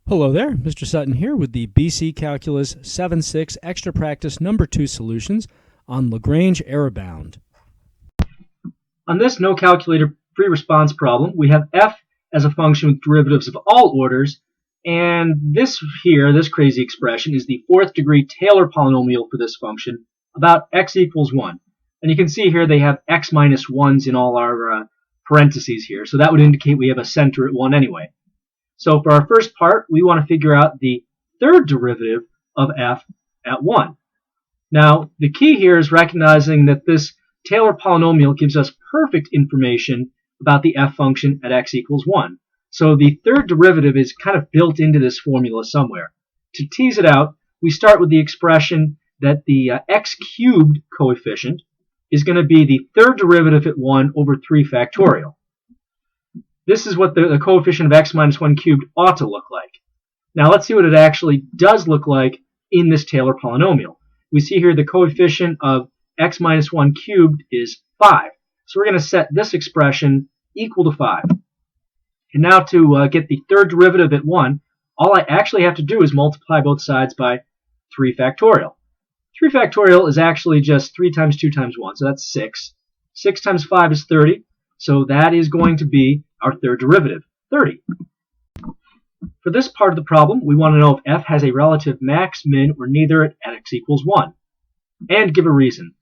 Hello there, Mr. Sutton here with the BC Calculus 7-6 Extra Practice Number 2 solutions on Lagrange Error Bound. On this no calculator free response problem, we have f as a function with derivatives of all orders, and this here, this crazy expression, is the fourth degree Taylor polynomial for this function about x equals 1. And you can see here they have x minus 1s in all our parentheses here, so that would indicate we have a center at 1 anyway. So for our first part, we want to figure out the third derivative of f at 1. Now, the key here is recognizing that this Taylor polynomial gives us perfect information about the f function at x equals 1. So the third derivative is kind of built into this formula somewhere. To tease it out, we start with the expression that the x cubed coefficient is going to be the third derivative at 1 over 3 factorial. This is what the coefficient of x minus 1 cubed ought to look like. Now let's see what it actually does look like in this Taylor polynomial. We see here the coefficient of x minus 1 cubed is 5. So we're going to set this expression equal to 5. And now to get the third derivative at 1, all I actually have to do is multiply both sides by 3 factorial. 3 factorial is actually just 3 times 2 times 1, so that's 6. 6 times 5 is 30, so that is going to be our third derivative, 30. For this part of the problem, we want to know if f has a relative max, min, or neither at x equals 1, and give a reason.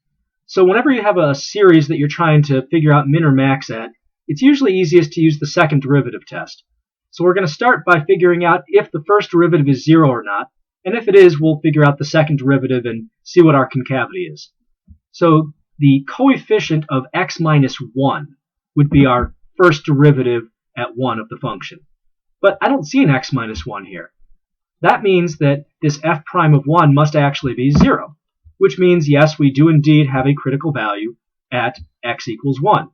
So whenever you have a series that you're trying to figure out min or max at, it's usually easiest to use the second derivative test. So we're going to start by figuring out if the first derivative is 0 or not, and if it is, we'll figure out the second derivative and see what our concavity is. So the coefficient of x minus 1 would be our first derivative at 1 of the function. But I don't see an x minus 1 here. That means that this f prime of 1 must actually be 0, which means, yes, we do indeed have a critical value at x equals 1.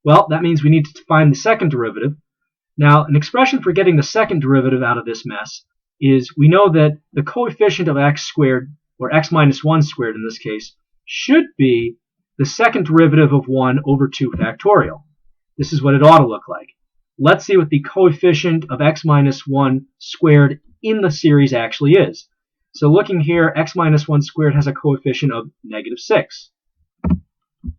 Well, that means we need to find the second derivative. Now, an expression for getting the second derivative out of this mess is we know that the coefficient of x squared, or x minus 1 squared in this case, should be the second derivative of 1 over 2 factorial. This is what it ought to look like. Let's see what the coefficient of x minus 1 squared in the series actually is. So looking here, x minus 1 squared has a coefficient of negative 6.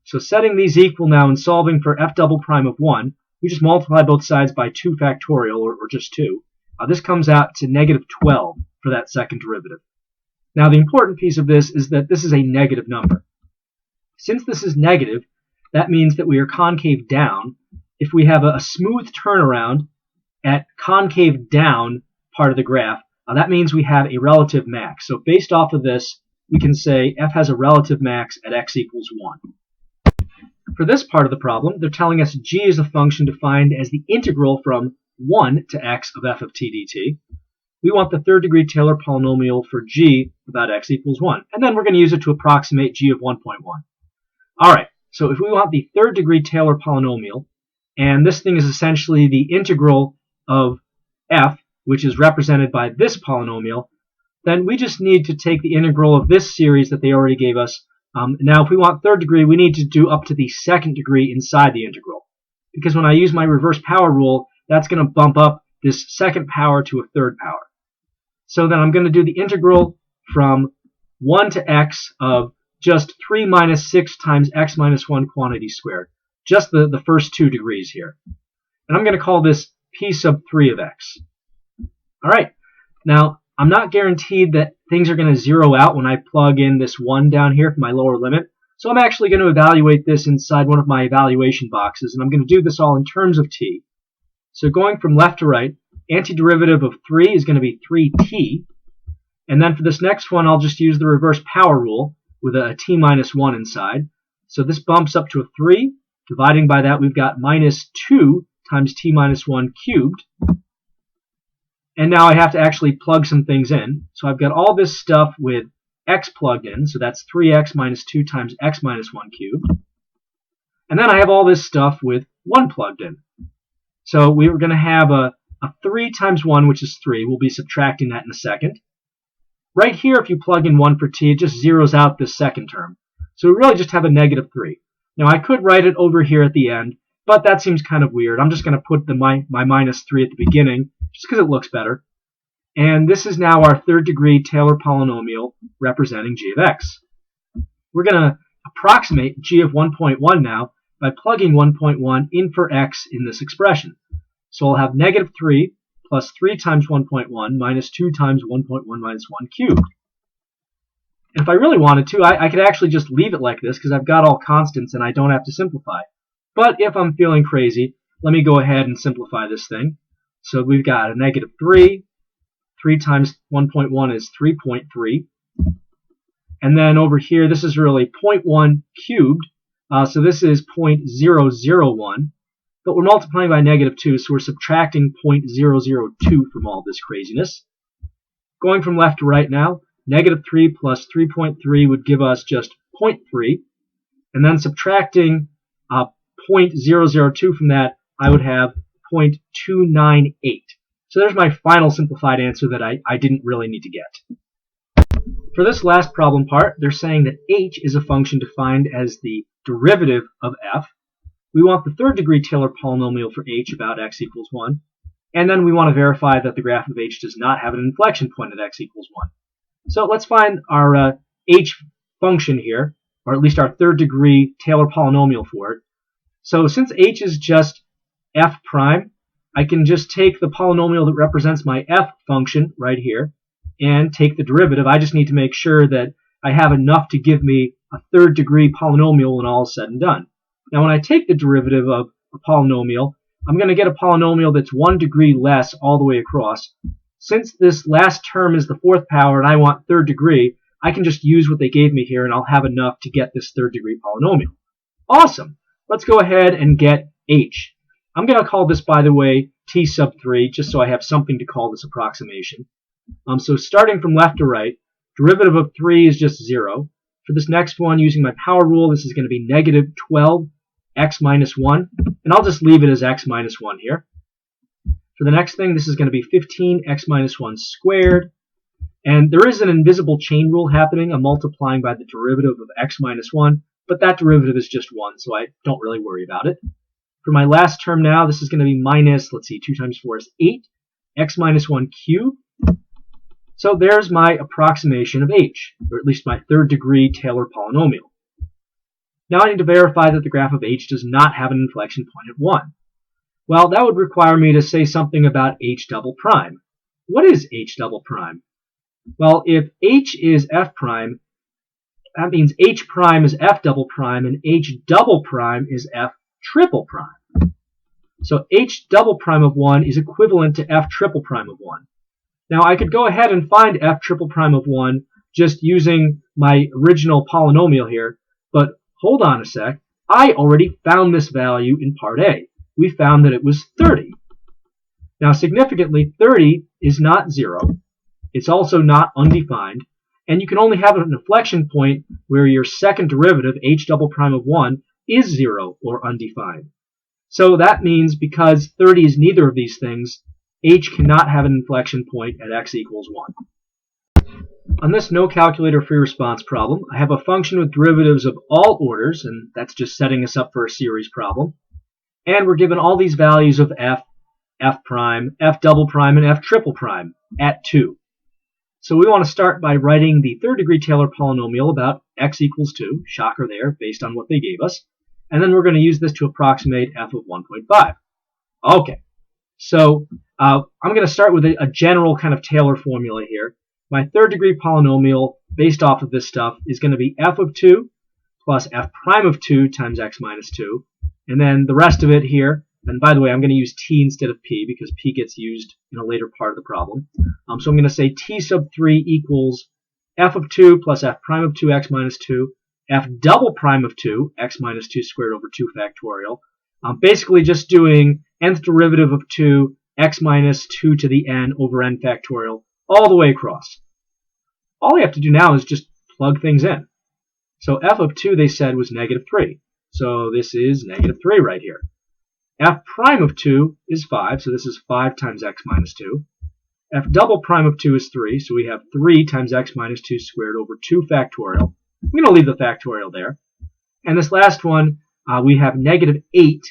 So setting these equal now and solving for f double prime of 1, we just multiply both sides by 2 factorial, or just 2. This comes out to negative 12 for that second derivative. Now the important piece of this is that this is a negative number. Since this is negative, that means that we are concave down. If we have a smooth turnaround at concave down part of the graph, that means we have a relative max. So based off of this, we can say f has a relative max at x equals 1. For this part of the problem, they're telling us g is a function defined as the integral from 1 to x of f of t dt. We want the third degree Taylor polynomial for g about x equals 1. And then we're going to use it to approximate g of 1.1. All right, so if we want the third degree Taylor polynomial, and this thing is essentially the integral of f, which is represented by this polynomial, then we just need to take the integral of this series that they already gave us. Now, if we want third degree, we need to do up to the second degree inside the integral. Because when I use my reverse power rule, that's going to bump up this second power to a third power. So then I'm going to do the integral from 1 to x of just 3 minus 6 times x minus 1 quantity squared. Just the first 2 degrees here. And I'm going to call this p sub 3 of x. All right. Now, I'm not guaranteed that things are going to zero out when I plug in this 1 down here for my lower limit. So I'm actually going to evaluate this inside one of my evaluation boxes, and I'm going to do this all in terms of t. So going from left to right, antiderivative of 3 is going to be 3t. And then for this next one, I'll just use the reverse power rule with a t minus 1 inside. So this bumps up to a 3. Dividing by that, we've got minus 2 times t minus 1 cubed. And now I have to actually plug some things in. So I've got all this stuff with x plugged in. So that's 3x minus 2 times x minus 1 cubed. And then I have all this stuff with 1 plugged in. So we're going to have a 3 times 1, which is 3. We'll be subtracting that in a second. Right here, if you plug in 1 for t, it just zeroes out this second term. So we really just have a negative 3. Now I could write it over here at the end, but that seems kind of weird. I'm just going to put my minus 3 at the beginning, just because it looks better. And this is now our third degree Taylor polynomial representing g of x. We're going to approximate g of 1.1 now by plugging 1.1 in for x in this expression. So I'll have negative 3 plus 3 times 1.1 minus 2 times 1.1 minus 1 cubed. And if I really wanted to, I could actually just leave it like this because I've got all constants and I don't have to simplify. But if I'm feeling crazy, let me go ahead and simplify this thing. So we've got a negative 3. 3 times 1.1 is 3.3. And then over here, this is really 0.1 cubed. So this is 0.001. But we're multiplying by negative 2, so we're subtracting 0.002 from all this craziness. Going from left to right now, negative 3 plus 3.3 would give us just 0.3. And then subtracting 0.002 from that, I would have 0.298. So there's my final simplified answer that I didn't really need to get. For this last problem part, they're saying that h is a function defined as the derivative of f. We want the third degree Taylor polynomial for h about x equals 1. And then we want to verify that the graph of h does not have an inflection point at x equals 1. So let's find our h function here, or at least our third degree Taylor polynomial for it. So since h is just f prime, I can just take the polynomial that represents my f function right here and take the derivative. I just need to make sure that I have enough to give me a third degree polynomial when all is said and done. Now when I take the derivative of a polynomial, I'm going to get a polynomial that's 1 degree less all the way across. Since this last term is the fourth power and I want third degree, I can just use what they gave me here and I'll have enough to get this third degree polynomial. Awesome! Let's go ahead and get h. I'm going to call this, by the way, t sub 3, just so I have something to call this approximation. So starting from left to right, derivative of 3 is just 0. For this next one, using my power rule, this is going to be negative 12 x minus 1. And I'll just leave it as x minus 1 here. For the next thing, this is going to be 15 x minus 1 squared. And there is an invisible chain rule happening. I'm multiplying by the derivative of x minus 1. But that derivative is just 1, so I don't really worry about it. For my last term now, this is going to be minus, let's see, 2 times 4 is 8, x minus 1 cubed. So there's my approximation of h, or at least my third degree Taylor polynomial. Now I need to verify that the graph of h does not have an inflection point at 1. Well, that would require me to say something about h double prime. What is h double prime? Well, if h is f prime, that means h prime is f double prime, and h double prime is f triple prime. So h double prime of 1 is equivalent to f triple prime of 1. Now I could go ahead and find f triple prime of 1 just using my original polynomial here, but hold on a sec. I already found this value in part A. We found that it was 30. Now significantly, 30 is not 0. It's also not undefined, and you can only have an inflection point where your second derivative, h double prime of 1, is 0 or undefined. So that means because 30 is neither of these things, h cannot have an inflection point at x equals 1. On this no calculator free response problem, I have a function with derivatives of all orders, and that's just setting us up for a series problem. And we're given all these values of f, f prime, f double prime, and f triple prime at 2. So we want to start by writing the third degree Taylor polynomial about x equals 2, shocker there, based on what they gave us. And then we're going to use this to approximate f of 1.5. Okay, so I'm going to start with a general kind of Taylor formula here. My third degree polynomial based off of this stuff is going to be f of 2 plus f prime of 2 times x minus 2. And then the rest of it here, and by the way, I'm going to use t instead of p because p gets used in a later part of the problem. So I'm going to say t sub 3 equals f of 2 plus f prime of 2 x minus 2, f double prime of 2 x minus 2 squared over 2 factorial. Basically just doing nth derivative of 2 x minus 2 to the n over n factorial all the way across. All I have to do now is just plug things in. So f of 2 they said was negative 3. So this is negative 3 right here. F prime of 2 is 5, so this is 5 times x minus 2. F double prime of 2 is 3, so we have 3 times x minus 2 squared over 2 factorial. I'm going to leave the factorial there. And this last one, we have negative 8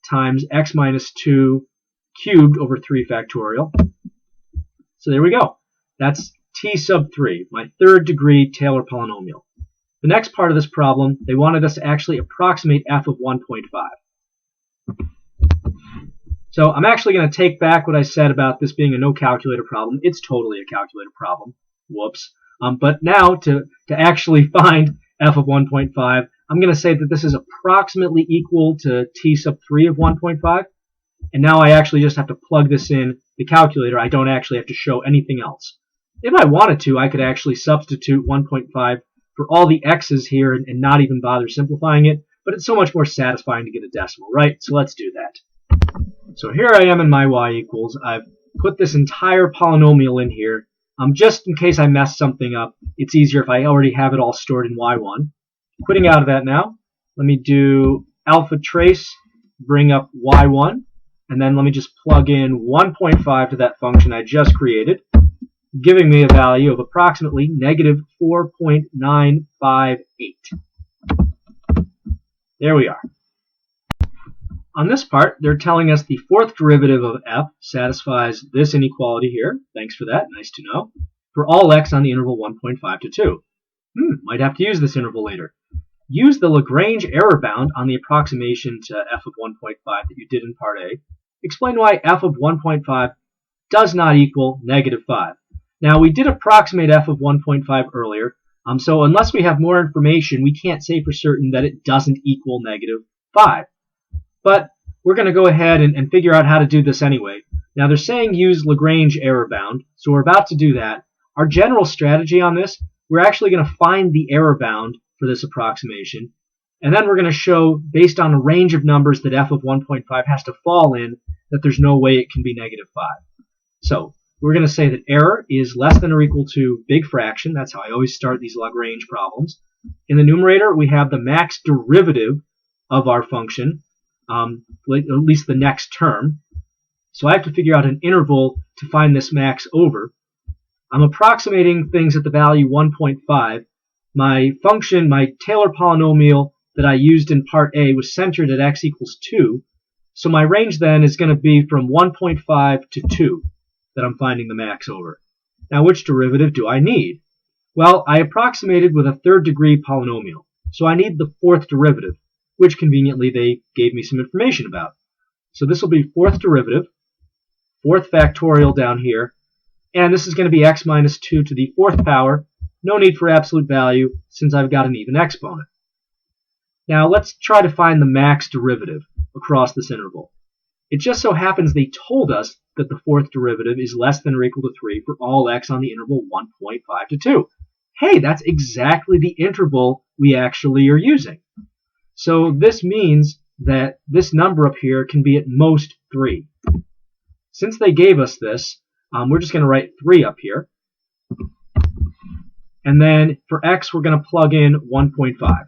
times x minus 2 cubed over 3 factorial. So there we go. That's t sub 3, my third degree Taylor polynomial. The next part of this problem, they wanted us to actually approximate f of 1.5. So I'm actually going to take back what I said about this being a no calculator problem. It's totally a calculator problem. Whoops. But now to actually find f of 1.5, I'm going to say that this is approximately equal to t sub 3 of 1.5. And now I actually just have to plug this in the calculator. I don't actually have to show anything else. If I wanted to, I could actually substitute 1.5 for all the x's here and not even bother simplifying it. But it's so much more satisfying to get a decimal, right? So let's do that. So here I am in my y equals. I've put this entire polynomial in here. Just in case I mess something up, it's easier if I already have it all stored in y1. Quitting out of that now, let me do alpha trace, bring up y1, and then let me just plug in 1.5 to that function I just created, giving me a value of approximately negative 4.958. There we are. On this part, they're telling us the fourth derivative of f satisfies this inequality here. Thanks for that. Nice to know. For all x on the interval 1.5 to 2. Might have to use this interval later. Use the Lagrange error bound on the approximation to f of 1.5 that you did in part A. Explain why f of 1.5 does not equal negative 5. Now, we did approximate f of 1.5 earlier, so unless we have more information, we can't say for certain that it doesn't equal negative 5. But we're going to go ahead and figure out how to do this anyway. Now, they're saying use Lagrange error bound, so we're about to do that. Our general strategy on this, we're actually going to find the error bound for this approximation, and then we're going to show, based on a range of numbers that f of 1.5 has to fall in, that there's no way it can be negative 5. So we're going to say that error is less than or equal to big fraction. That's how I always start these Lagrange problems. In the numerator, we have the max derivative of our function, at least the next term. So I have to figure out an interval to find this max over. I'm approximating things at the value 1.5. My function, my Taylor polynomial that I used in part A was centered at x equals 2. So my range then is going to be from 1.5 to 2 that I'm finding the max over. Now, which derivative do I need? Well, I approximated with a third degree polynomial. So I need the fourth derivative, which conveniently they gave me some information about. So this will be fourth derivative, fourth factorial down here, and this is going to be x minus 2 to the fourth power. No need for absolute value since I've got an even exponent. Now let's try to find the max derivative across this interval. It just so happens they told us that the fourth derivative is less than or equal to 3 for all x on the interval 1.5 to 2. Hey, that's exactly the interval we actually are using. So this means that this number up here can be at most 3. Since they gave us this, we're just going to write 3 up here. And then for x, we're going to plug in 1.5.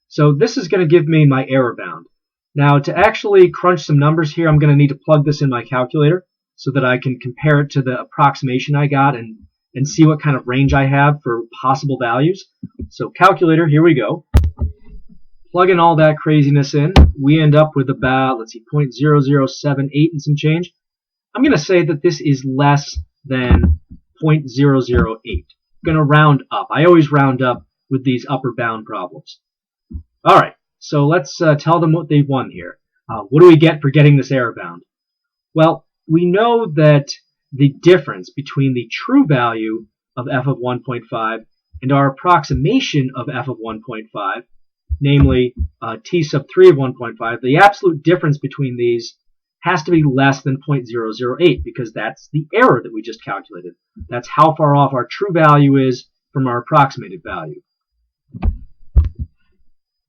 So this is going to give me my error bound. Now, to actually crunch some numbers here, I'm going to need to plug this in my calculator so that I can compare it to the approximation I got and see what kind of range I have for possible values. So calculator, here we go. Plug in all that craziness in. We end up with about, let's see, 0.0078 and some change. I'm going to say that this is less than 0.008. I'm going to round up. I always round up with these upper bound problems. All right, so let's tell them what they've won here. What do we get for getting this error bound? Well, we know that the difference between the true value of f of 1.5 and our approximation of f of 1.5, namely t sub 3 of 1.5, the absolute difference between these has to be less than 0.008 because that's the error that we just calculated. That's how far off our true value is from our approximated value.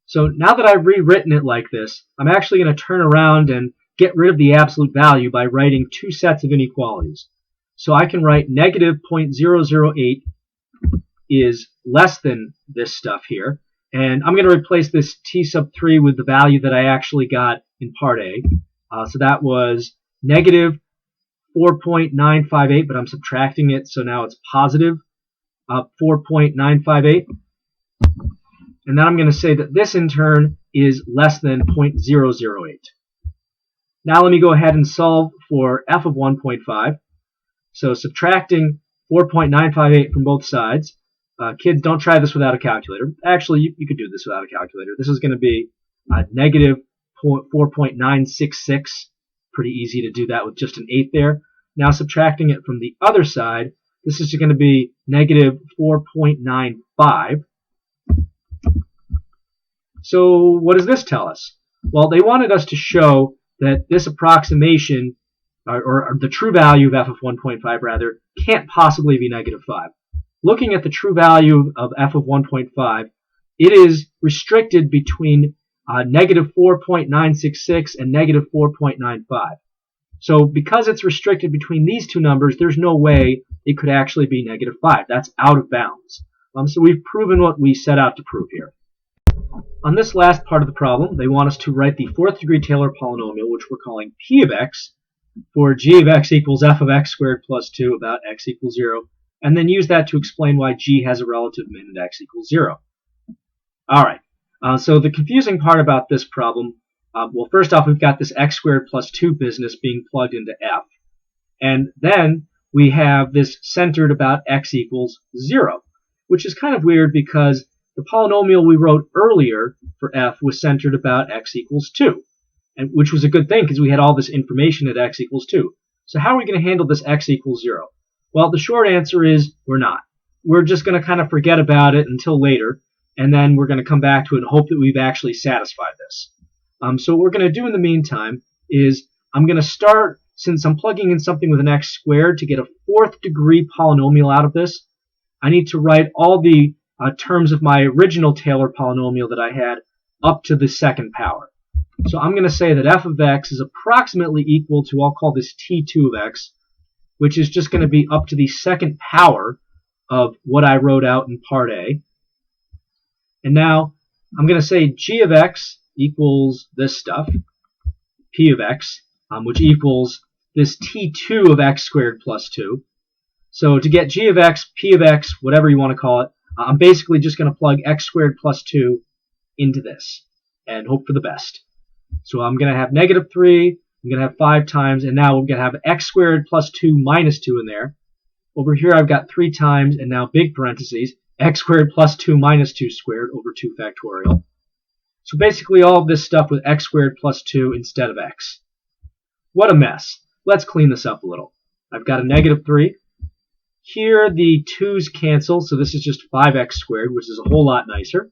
So now that I've rewritten it like this, I'm actually going to turn around and get rid of the absolute value by writing two sets of inequalities. So I can write negative 0.008 is less than this stuff here. And I'm going to replace this t sub 3 with the value that I actually got in part A. So that was negative 4.958, but I'm subtracting it, so now it's positive 4.958. And then I'm going to say that this, in turn, is less than 0.008. Now let me go ahead and solve for f of 1.5. So subtracting 4.958 from both sides. Kids, don't try this without a calculator. Actually, you could do this without a calculator. This is going to be negative 4.966. Pretty easy to do that with just an 8 there. Now subtracting it from the other side, this is going to be negative 4.95. So what does this tell us? Well, they wanted us to show that this approximation, or the true value of f of 1.5 rather, can't possibly be negative 5. Looking at the true value of f of 1.5, it is restricted between negative 4.966 and negative 4.95. So because it's restricted between these two numbers, there's no way it could actually be negative 5. That's out of bounds. So we've proven what we set out to prove here. On this last part of the problem, they want us to write the fourth degree Taylor polynomial, which we're calling p of x, for g of x equals f of x squared plus 2 about x equals 0, and then use that to explain why g has a relative min at x equals 0. Alright, so the confusing part about this problem, well, first off, we've got this x squared plus 2 business being plugged into f. And then we have this centered about x equals 0, which is kind of weird because the polynomial we wrote earlier for f was centered about x equals 2, and which was a good thing because we had all this information at x equals 2. So how are we going to handle this x equals 0? Well, the short answer is we're not. We're just going to kind of forget about it until later, and then we're going to come back to it and hope that we've actually satisfied this. So what we're going to do in the meantime is I'm going to start, since I'm plugging in something with an x squared to get a fourth degree polynomial out of this, I need to write all the terms of my original Taylor polynomial that I had up to the second power. So I'm going to say that f of x is approximately equal to, I'll call this t2 of x, which is just going to be up to the second power of what I wrote out in part A. And now I'm going to say g of x equals this stuff, p of x, which equals this t2 of x squared plus 2. So to get g of x, p of x, whatever you want to call it, I'm basically just going to plug x squared plus 2 into this and hope for the best. So I'm going to have negative 3, I'm going to have 5 times, and now we're going to have x squared plus 2 minus 2 in there. Over here I've got 3 times, and now big parentheses, x squared plus 2 minus 2 squared over 2 factorial. So basically all of this stuff with x squared plus 2 instead of x. What a mess. Let's clean this up a little. I've got a negative 3. Here the 2's cancel, so this is just 5x squared, which is a whole lot nicer.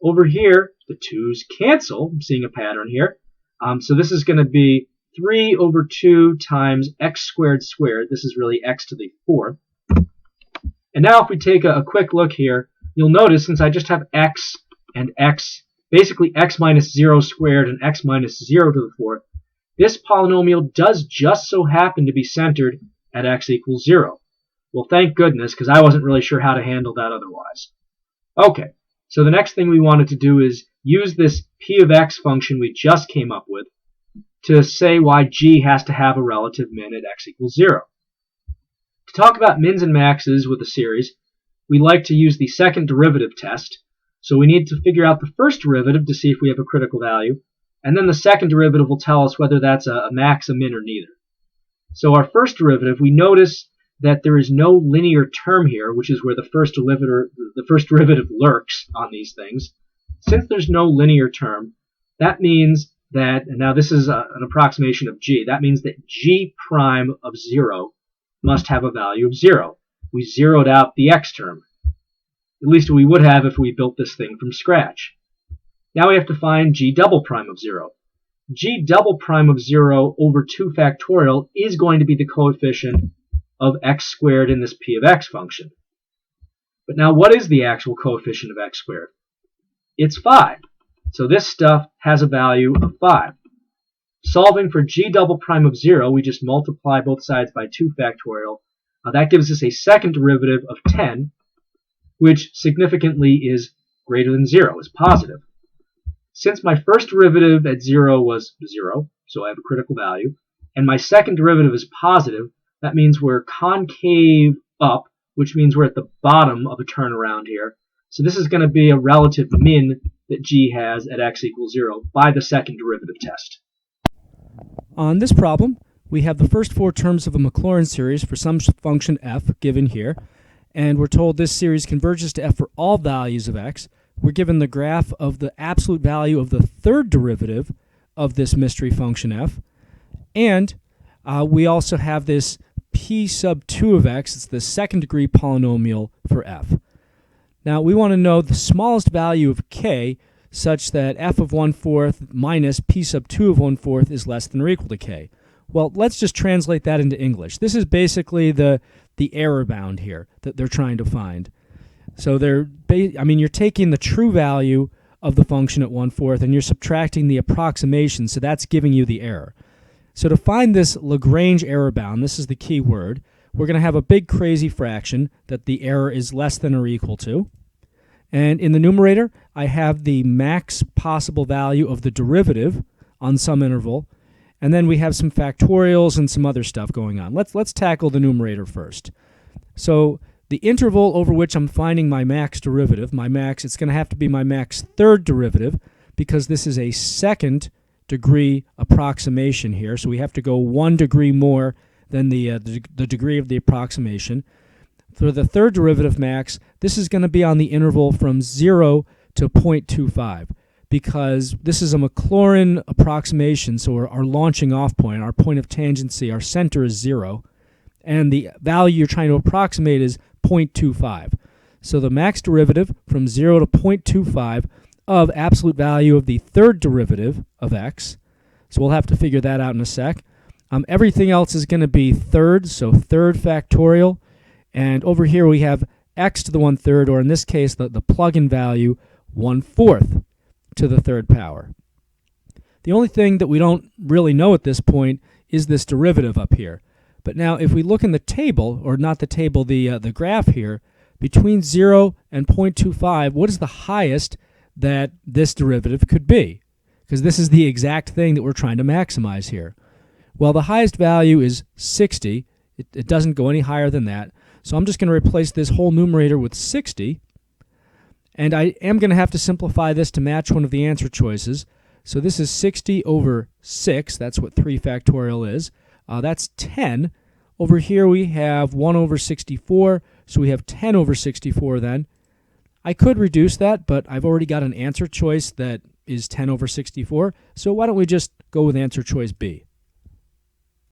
Over here, the 2's cancel. I'm seeing a pattern here. So this is going to be 3 over 2 times x squared squared. This is really x to the 4th. And now if we take a quick look here, you'll notice since I just have x and x, basically x minus 0 squared and x minus 0 to the 4th, this polynomial does just so happen to be centered at x equals 0. Well, thank goodness, because I wasn't really sure how to handle that otherwise. Okay, so the next thing we wanted to do is use this p of x function we just came up with to say why g has to have a relative min at x equals 0. To talk about mins and maxes with a series, we like to use the second derivative test. So we need to figure out the first derivative to see if we have a critical value, and then the second derivative will tell us whether that's a max, a min, or neither. So our first derivative, we notice that there is no linear term here, which is where the first derivative lurks on these things. Since there's no linear term, that means that, and now this is an approximation of g, that means that g prime of 0 must have a value of 0. We zeroed out the x term. At least we would have if we built this thing from scratch. Now we have to find g double prime of 0. G double prime of 0 over 2 factorial is going to be the coefficient of x squared in this p of x function. But now what is the actual coefficient of x squared? It's 5. So this stuff has a value of 5. Solving for g double prime of 0, we just multiply both sides by 2 factorial. That gives us a second derivative of 10, which significantly is greater than 0, is positive. Since my first derivative at 0 was 0, so I have a critical value, and my second derivative is positive, that means we're concave up, which means we're at the bottom of a turnaround here. So this is going to be a relative min that g has at x equals 0 by the second derivative test. On this problem, we have the first four terms of a Maclaurin series for some function f given here, and we're told this series converges to f for all values of x. We're given the graph of the absolute value of the third derivative of this mystery function f, and we also have this p sub 2 of x. It's the second degree polynomial for f. Now we want to know the smallest value of k such that f of 1/4 minus p sub 2 of 1/4 is less than or equal to k. Well, let's just translate that into English. This is basically the error bound here that they're trying to find. So you're taking the true value of the function at 1/4 and you're subtracting the approximation, so that's giving you the error. So to find this Lagrange error bound, this is the key word, we're going to have a big crazy fraction that the error is less than or equal to. And in the numerator, I have the max possible value of the derivative on some interval. And then we have some factorials and some other stuff going on. Let's tackle the numerator first. So the interval over which I'm finding my max derivative, it's going to have to be my max third derivative because this is a second degree approximation here. So we have to go 1 degree more than the degree of the approximation. For the third derivative max, this is going to be on the interval from 0 to 0.25 because this is a Maclaurin approximation, so our launching off point, our point of tangency, our center is 0, and the value you're trying to approximate is 0.25. So the max derivative from 0 to 0.25 of absolute value of the third derivative of x. So we'll have to figure that out in a sec. Everything else is going to be third, so third factorial. And over here we have x to the 1/3, or in this case, the plug-in value, 1/4 to the third power. The only thing that we don't really know at this point is this derivative up here. But now if we look in the table, or not the table, the graph here, between 0 and 0.25, what is the highest that this derivative could be? Because this is the exact thing that we're trying to maximize here. Well, the highest value is 60. It doesn't go any higher than that. So I'm just going to replace this whole numerator with 60. And I am going to have to simplify this to match one of the answer choices. So this is 60 over 6. That's what 3 factorial is. That's 10. Over here we have 1 over 64. So we have 10 over 64 then. I could reduce that, but I've already got an answer choice that is 10 over 64. So why don't we just go with answer choice B?